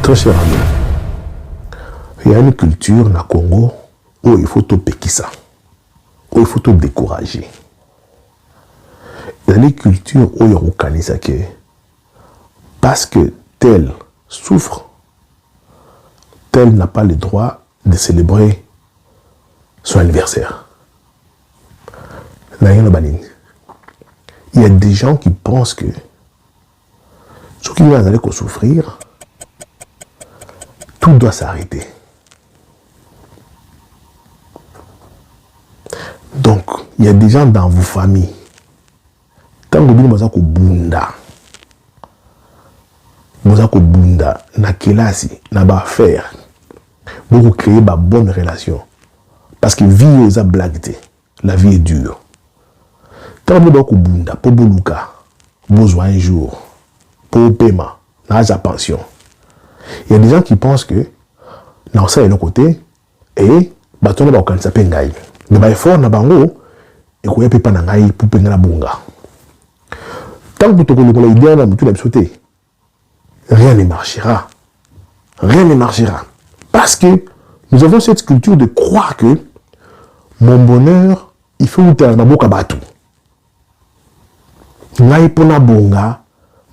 Très cher ami, il y a une culture dans le Congo où il faut tout péquer ça, où il faut tout décourager. Il y a une culture où il y a que parce que tel souffre, tel n'a pas le droit de célébrer son anniversaire. Il y a des gens qui pensent que ceux qui vont aller souffrir, tout doit s'arrêter. Donc, il y a des gens dans vos familles. Tant que vous avez bunda, vous avez bunda, na kelasi, na ba faire, vous créez ba bonne relation. Parce que vie est blague, la vie est dure. Tant que vous avez bunda, pour boluka, besoin un jour, pour paiement, na la pension. Il y a des gens qui pensent que dans ça et le côté et bateau na ba ça pengai. Mais ba effort na bango et ko yepe pa na ngai pour penga na bunga. Tant que tu connais l'idée na mutu na sauter, rien ne marchera. Rien ne marchera. Parce que nous avons cette culture de croire que mon bonheur, il faut que na boka batu. Ngai pona bunga,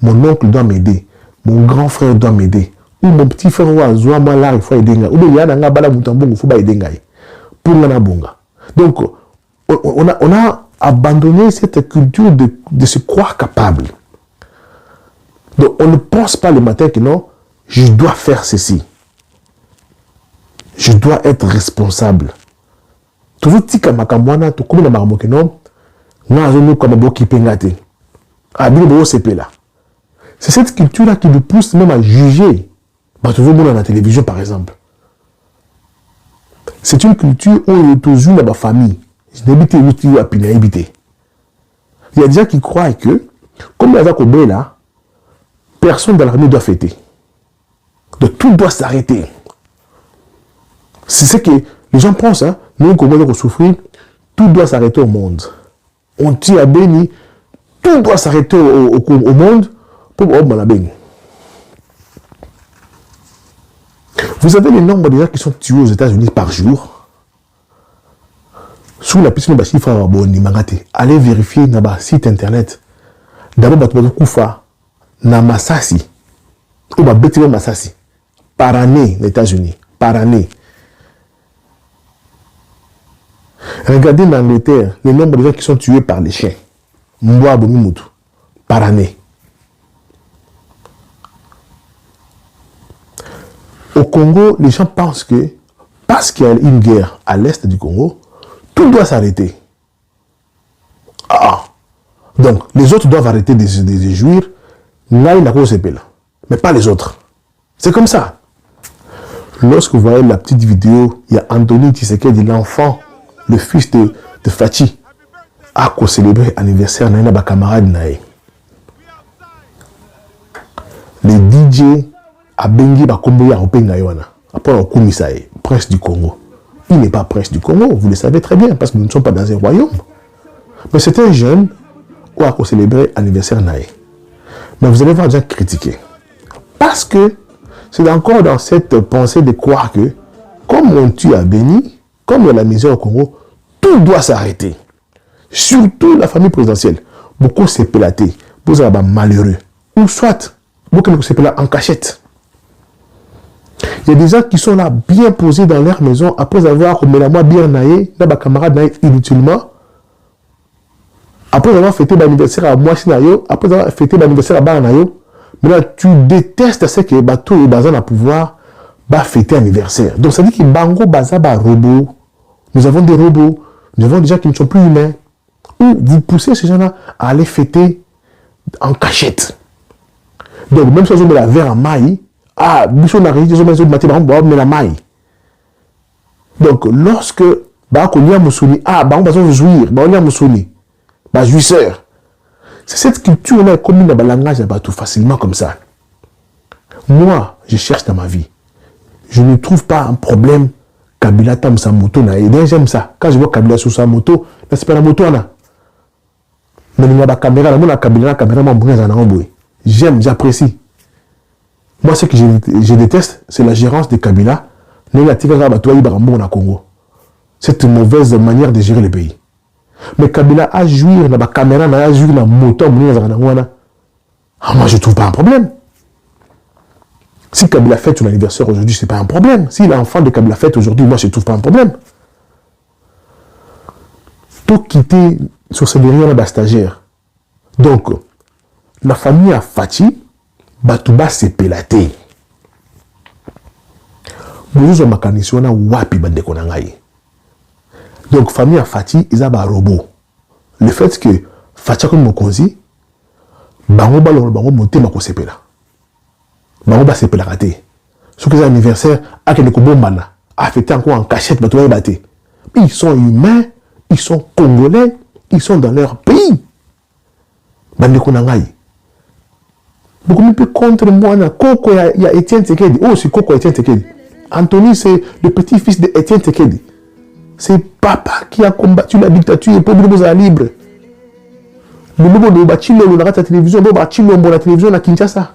mon oncle doit m'aider, mon grand frère doit m'aider. Ou mon petit frère ou moi là il faut aider ou bien il y a un bala mutambo il faut pas aider pour la bonga. Donc on a abandonné cette culture de se croire capable. Donc on ne pense pas le matin que non, je dois faire ceci, je dois être responsable. Toujours tika makamwana to comme na maramo que non na zono comme boki pengate abino bo CP là. C'est cette culture là qui nous pousse même à juger. Tu veux voir dans la télévision par exemple. C'est une culture où il y a toujours dans ma famille. Je n'habite pas à Pinaïbité. Il y a des gens qui croient que, comme il y a des là, personne dans la famille doit fêter. Donc tout doit s'arrêter. C'est ce que les gens pensent, hein. Nous, comme on souffrir, tout doit s'arrêter au monde. On tire à béni, tout doit s'arrêter au monde pour la béni. Vous savez le nombre de gens qui sont tués aux États-Unis par jour? Sous la piscine de chiffre, allez vérifier dans le site internet. D'abord, vous avez Koufa, na Masasi, ou Betty Masasi, par année, les États-Unis, par année. Regardez en Angleterre, le nombre de gens qui sont tués par les chiens, Mboa Bomimutu, par année. Au Congo, les gens pensent que parce qu'il y a une guerre à l'est du Congo, tout doit s'arrêter. Donc, les autres doivent arrêter de jouir. Là, il n'a pas CP là. Mais pas les autres. C'est comme ça. Lorsque vous voyez la petite vidéo, il y a Anthony Tshisekedi, l'enfant, le fils de Fachi, a célébré l'anniversaire de ses camarades. Les DJ a bengi ba kombo ya openga yona. Après on komisaye, prince du Congo. Il n'est pas prince du Congo, vous le savez très bien, parce que nous ne sommes pas dans un royaume. Mais c'est un jeune qui a célébré l'anniversaire naïe. Mais vous allez voir déjà critiquer. Parce que c'est encore dans cette pensée de croire que, comme on tue à Béni, comme il y a la misère au Congo, tout doit s'arrêter. Surtout la famille présidentielle. Beaucoup s'est pélaté, vous avez malheureux. Ou soit, beaucoup s'est pélaté en cachette. Il y a des gens qui sont là bien posés dans leur maison après avoir remis la moi bien naïe, dans ma camarade naïe inutilement. Après avoir fêté l'anniversaire à moi, après avoir fêté l'anniversaire à Baranayo, mais là tu détestes ce que bateau et bazan à pouvoir fêter l'anniversaire. Donc ça dit que Bango Baza robot. Nous avons des robots, nous avons des gens qui ne sont plus humains. Ou vous poussez ces gens-là à aller fêter en cachette. Donc même si on met la verre en maille, donc, lorsque c'est cette culture-là commune dans le langage tout facilement comme ça. Moi, je cherche dans ma vie. Je ne trouve pas un problème. Kabila tam sa moto na et j'aime ça. Quand je vois Kabila sur sa moto, c'est pas la moto là. Mais il y a la caméra, la caméra, j'aime, j'apprécie. Moi, ce que je déteste, c'est la gérance de Kabila. Congo. Cette mauvaise manière de gérer le pays. Mais Kabila a joué dans la caméra, a joué dans la moto, moi je ne trouve pas un problème. Si Kabila fête son anniversaire aujourd'hui, ce n'est pas un problème. Si l'enfant de Kabila fête aujourd'hui, moi je ne trouve pas un problème. Tout quitter sur ces derrière la stagiaire. Donc, la famille a Fati, Batouba s'est pélaté. Nous avons mécanisme wapi bande konangaye. Donc famille à Fati ils ont un robot. Le fait que Fati comme mokonzi bango balolo bango monter ma ko sepela. Bango ba sepela raté. Ce que c'est anniversaire a que ne ko bombana a fêté encore en cachette ba toi baté. Ils sont humains, ils sont congolais, ils sont dans leur pays. Bande konangaye. Beaucoup plus contre moi na Koko il y a Étienne Tshisekedi. Oh c'est Koko Étienne Tshisekedi. Anthony, c'est le petit-fils d'Étienne Tshisekedi. C'est papa qui a combattu la dictature pour nous être libres. Le moment où on a la télévision, on a la télévision à Kinshasa.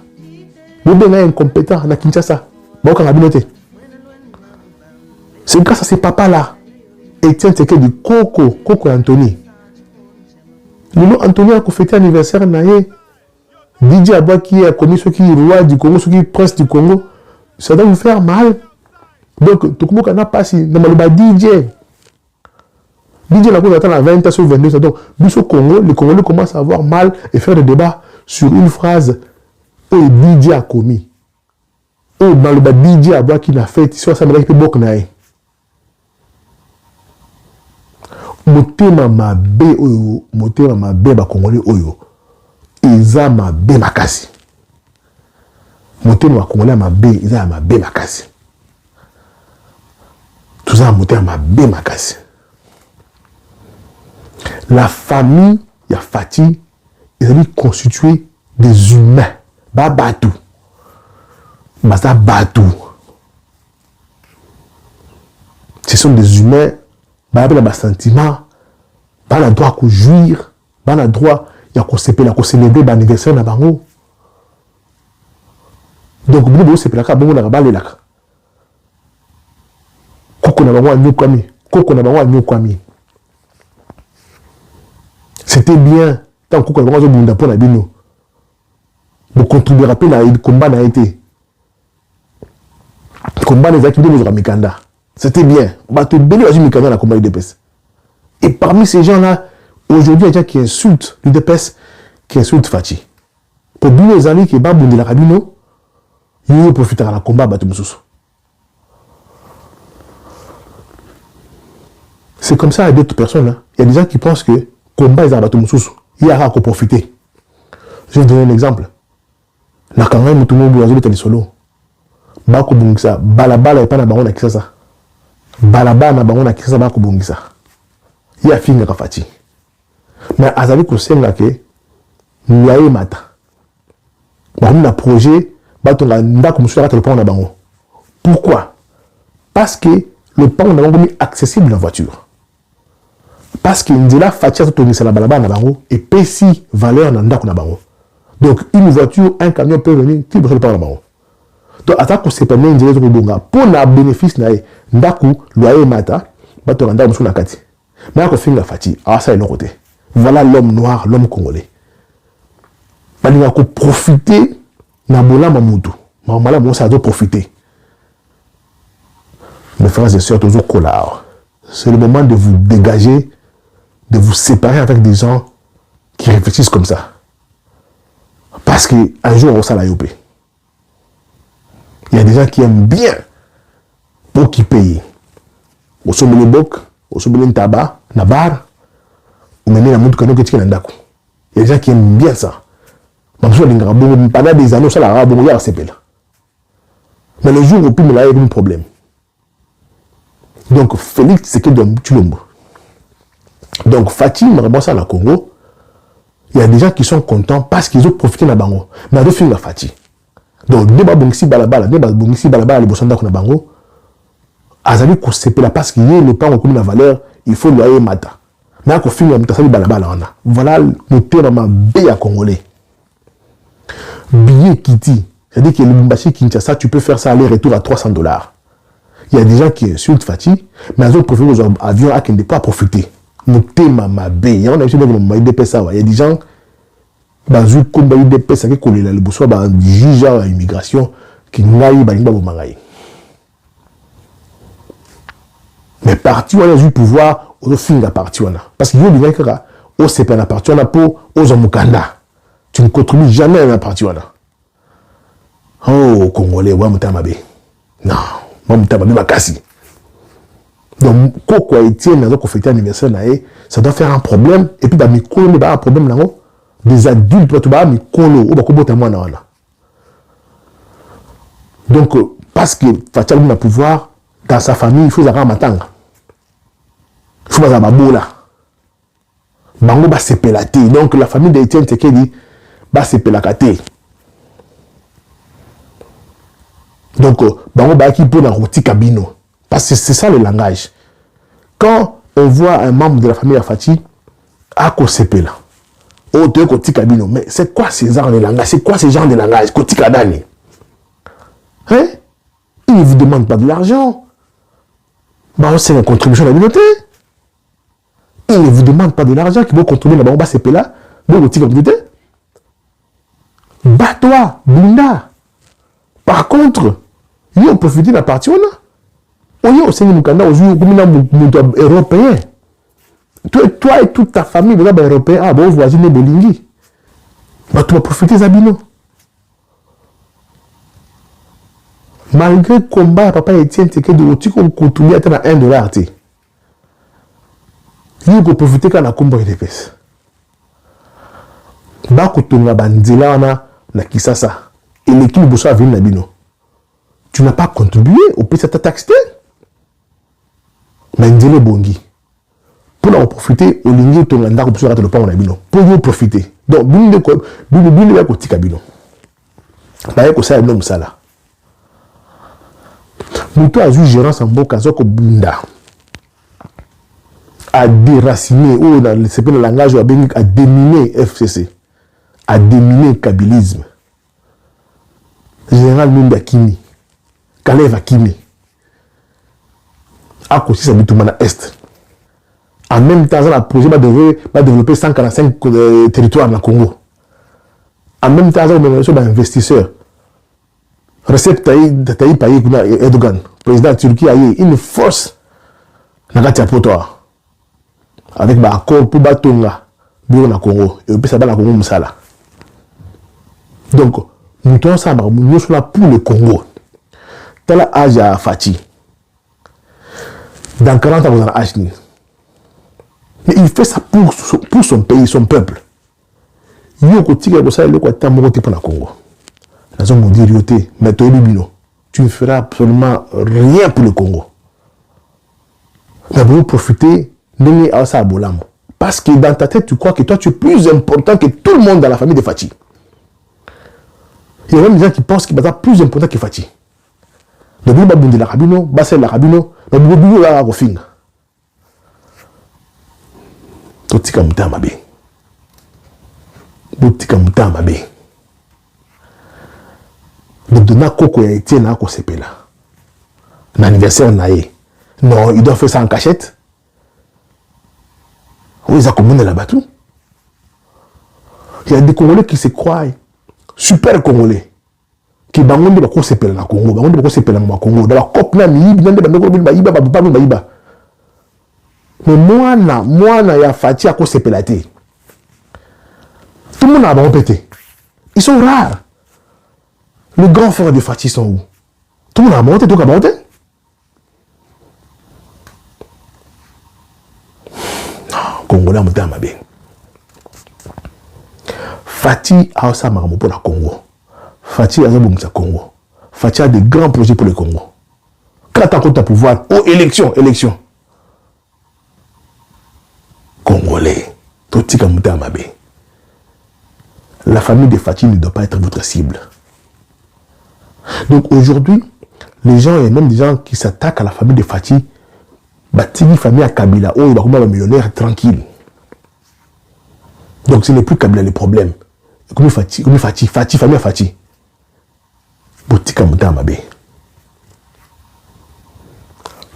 On est incompétent à Kinshasa. C'est grâce à ces papas-là. Étienne Tshisekedi, Koko Anthony. Le nom Anthony a fêté l'anniversaire. Didier Abba qui a commis ce qui est roi du Congo, ce qui est prince du Congo. Ça doit vous faire mal. Donc, tout le monde n'a pas si. Dans le DJ. DJ n'a pas atteint la 20 sur 22. Donc, au Congo, les Congolais commencent à avoir mal et faire des débats sur une phrase que DJ a commis. Ou dans le DJ a boire qui n'a fait, soit ça me dit que beaucoup n'a eu. Motema mabe oyo, motema mabe ba Congolais oyo. Iza mabe makasi. Motema ba Congolais mabe, iza mabe makasi. Tout ça a monté à ma bémakasi. La famille, il y a Fati, ils ont constitué des humains. Babatou. Basa Batou. Ce sont des humains. Ils ont sentiment. Ils ont droit à jouir. Ils ont droit à célébrer l'anniversaire de Bango. Donc, vous c'est pour la c'était bien tant que vous contribuerez à le combat n'a été. Le combat des activités de Mikanda. C'était bien. Mikanda combat l'UDPS. Et parmi ces gens-là, aujourd'hui, il y a des gens qui insultent l'UDPS, qui insultent Fati. Pour bien les amis qui sont de la Rabino, ils profiteront de la combat à Batumoussous. C'est comme ça à d'autres personnes. Hein. Il y a des gens qui pensent que combat est à Batumoussous. Il y a qu'à profiter. Je vais vous donner un exemple. La Kangay Moutoumou Bouazou est solo. Bako Bungisa. Balabala et pas na bango na Kisasa. Balabala na bango na Kisasa Bako Bungisa. Il y a Finga Kafati. Mais Azali Kosenga ke Niaye Mata. On a un projet. Batonga Ndako Moussou le pont na bango. Pourquoi? Parce que le pont n'a pas mis accessible dans la voiture. Parce que Ndila Fatia Totonisa la balaba na bango et Pessi valeur na ndako na bango. Donc une voiture, un camion peut venir, qui peut pas na bango. Donc attaque qu'on s'est permis Ndila Tokobonga pour na bénéfice na ndaku loyer mata, bato ndako moussou na kati. Mais ako finga Fati, ah ça est l'autre côté. Voilà l'homme noir, l'homme congolais. Balinga ko profiter na bola mamutu. Mamala mo ça doit profiter. Mes frères et sœurs, toujours collard. C'est le moment de vous dégager, de vous séparer avec des gens qui réfléchissent comme ça. Parce qu'un jour, on s'en a yopé. Il y a des gens qui aiment bien pour qui payer. Au sommet de bok, au sommet de tabac, na bar, ou même la montre que nous que tu as un. Il y a des gens qui aiment bien ça. Pendant des années, ça l'a bon, il y a un CPL. Mais le jour où il y a un problème. Donc, Félix, c'est que tu l'aimes. Donc, Fatih, ça dans le Congo, il y a des gens qui sont contents parce qu'ils ont profité de la bango. Mais ils ont fait Fatih. Donc, débat bongsi balabala, les bossons dans la bango, azali ko sepela parce qu'il y a le pain comme la valeur, il faut le aller mata. Mais quand film ça balabala voilà le terme bé à congolais. Billet Kiti, C'est-à-dire que le Lubumbashi Kinshasa, tu peux faire ça aller-retour à 300 $. Il y a des gens qui insultent Fati, mais ils ont préféré aux avions à qui ne pas profiter. Il y a des gens qui ont juge à l'immigration qui n'ont pas de mais parti on a eu pouvoir au fin de la partie parce qu'il y a des gens qui ont séparé la partie pour aux Mukanda. Tu ne contribues jamais à la partie oh Congolais ouais mutamabe non moi mutamabe makasi donc quoi Etienne a fêté anniversaire ça doit faire un problème et puis dans micro il y a un problème là des adultes tu vas micro ou ba ko bota mwana wana donc parce que Fatia a pouvoir dans sa famille il faut avoir matanga il faut avoir babola bango ba sepelate donc la famille d'Etienne Tshisekedi ba sepelakate donc bango ba qui pour la roti cabino parce que c'est ça le langage quand on voit un membre de la famille Afati à Kosepela oh tu es roti cabino mais c'est quoi ces genres de langage c'est quoi ces genres de langage koti kadani hein il ne vous demande pas de l'argent bah c'est une contribution à la communauté. Il ne vous demande pas de l'argent qui va contribuer la bombe CP là, donc votre communauté. Bats-toi, Bunda. Par contre, il y a profité de la partie on y a aussi un Canada comme un européen. Toi et toute ta famille, vous êtes européen, ah bon, voisin de Bolingi. Bah tu vas profiter Zabino. Malgré le combat, papa Etienne, c'est que de l'autre qu'on contribue à $1. Il faut profiter quand la combat est épaisse. Bakotonga bandela na Kisasa. Et l'équipe de Bossa vient Nabino. Tu n'as pas contribué au pays de ta taxe. Mandele Bongi. Pour en profiter, au ligne de Tonga pour se le pas en Nabino. Pour vous profiter. Donc, Bini va côté Kabino. D'ailleurs, que ça est un homme ça là. Moutou a eu gérance en Boka Zoko Bunda. À déraciner, ou dans le langage, à déminer FCC, à déminer le kabylisme. Général Munda Kimi, Kalev Akimi, à côté de Bitoumana Est. En même temps, le projet va développer 145 territoires dans le Congo. En même temps, on a un investisseur. Recep Tayyip Erdogan, président de Turquie, a eu une force dans le territoire. Avec un accord pour Batonga, bureau na Congo, et puis ça va la Congo Moussala. Donc, nous sommes là pour le Congo. Tel âge à Fati. Dans 40 ans, vous avez âge. Mais il fait ça pour son pays, son peuple. Il y a un côté qui est pour le Congo. La zone mondiale, mais tu ne feras absolument rien pour le Congo. Mais vous profitez. Parce que dans ta tête, tu crois que toi, tu es plus important que tout le monde dans la famille de Fati. Il y a même des gens qui pensent qu'il est plus important que Fati. Le bout de la Rabino, Bassel la Rabino, le bout de la Rofing. Totika Mutamabe. Botika Mutamabe. Donc, de na Koko et Etienne à Kosepela. L'anniversaire naïe. Non, il doit faire ça en cachette. Oui, ça commune là-bas tout. Il y a des Congolais qui se croient super Congolais. Qui bangonde bako sepela na Congo, bangonde bako sepela na Congo. Dans la COP na miyibi, nande bandoko bilba yiba ba yiba. Mais moi na ya Fati à sepela te. Tout le monde a répété. Ils sont rares. Les grands frères de Fati sont où? Tout le monde a monté, tout le monde a monté. Congolais en Mamabe. Fati a aussi marre pour le Congo. Fati a un Congo. Fati a des grands projets pour le Congo. Quand tu as pouvoir, oh, élection. Congolais. Totika Mamabe. La famille de Fati ne doit pas être votre cible. Donc aujourd'hui, les gens, et même des gens qui s'attaquent à la famille de Fati, Batini famille à Kabila, oh, il va comme un millionnaire tranquille. Donc ce n'est plus Kabila le problème. Comme Fati, famille à Fati. botika motema mabe.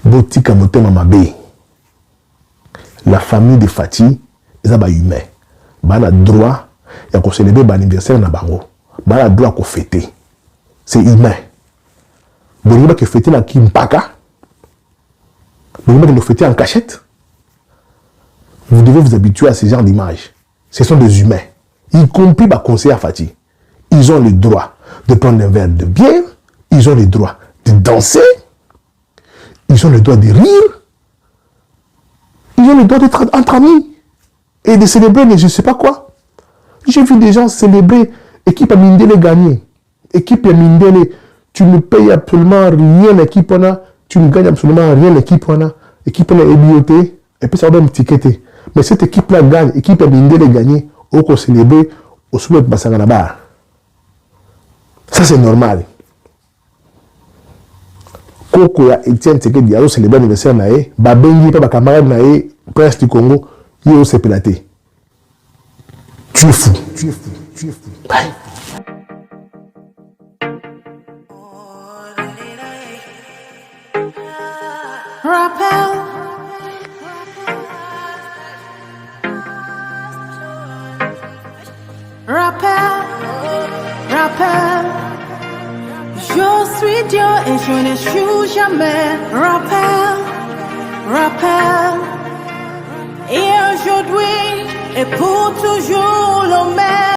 Botika motema mabe. La famille de Fati, ils ont humain. Ils ont droit de célébrer l'anniversaire na bango. Ils ont droit de fêter. C'est humain. Vous n'avez pas fêter la Kimpaka. Vous n'avez pas fêter en cachette. Vous devez vous habituer à ce genre d'image. Ce sont des humains. Y compris les conseillers à Fati. Ils ont le droit de prendre un verre de bière. Ils ont le droit de danser. Ils ont le droit de rire. Ils ont le droit d'être entre amis. Et de célébrer, mais je ne sais pas quoi. J'ai vu des gens célébrer. Équipe à Mindele gagner. Équipe à Mindele. Tu ne payes absolument rien. Équipe on a. Tu ne gagnes absolument rien. Équipe on a. Équipe on a ébioté. Et puis ça va m'étiqueter. Mais cette équipe-là gagne. Équipe à Mindele gagner. Au célébrer. Au soumettre Bassanganabar. Ça c'est normal. Koko ya Etienne Tshisekedi a célébré l'anniversaire nae, babengi pa ba camarade nae, prince du Congo, yo se pelaté. Tu es fou. Tu es fou. Tu es fou. Bye. Rappel. Rappel. Rappel. Je suis Dieu et je ne suis jamais. Rappel, rappel. Et aujourd'hui et pour toujours le même.